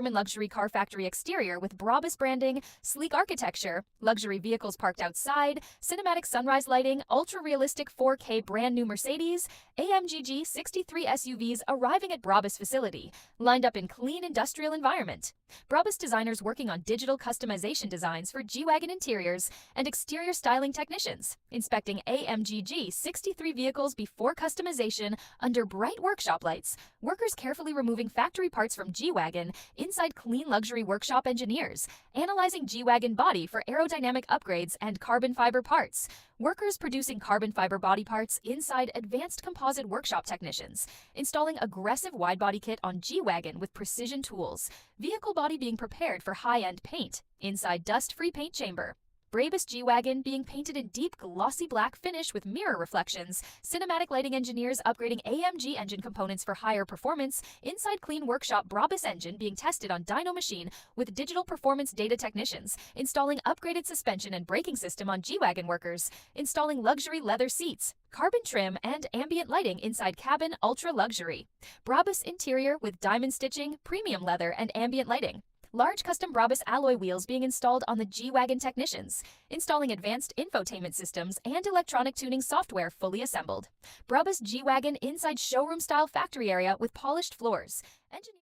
German luxury car factory exterior with Brabus branding, sleek architecture, luxury vehicles parked outside, cinematic sunrise lighting, ultra-realistic 4K brand new Mercedes, AMG G63 SUVs arriving at Brabus facility, lined up in clean industrial environment. Brabus designers working on digital customization designs for G-Wagon interiors and exterior styling technicians, inspecting AMG G63 vehicles before customization under bright workshop lights, workers carefully removing factory parts from G-Wagon inside clean luxury workshop engineers, analyzing G-Wagon body for aerodynamic upgrades and carbon fiber parts, workers producing carbon fiber body parts inside advanced composite workshop technicians, installing aggressive wide-body kit on G-Wagon with precision tools, vehicle body being prepared for high-end paint, inside dust-free paint chamber. Brabus G-Wagon being painted in deep glossy black finish with mirror reflections, cinematic lighting engineers upgrading AMG engine components for higher performance, inside clean workshop Brabus engine being tested on dyno machine with digital performance data technicians, installing upgraded suspension and braking system on G-Wagon workers, installing luxury leather seats, carbon trim and ambient lighting inside cabin ultra luxury. Brabus interior with diamond stitching, premium leather and ambient lighting. Large custom Brabus alloy wheels being installed on the G-Wagon technicians, installing advanced infotainment systems and electronic tuning software fully assembled. Brabus G-Wagon inside showroom-style factory area with polished floors.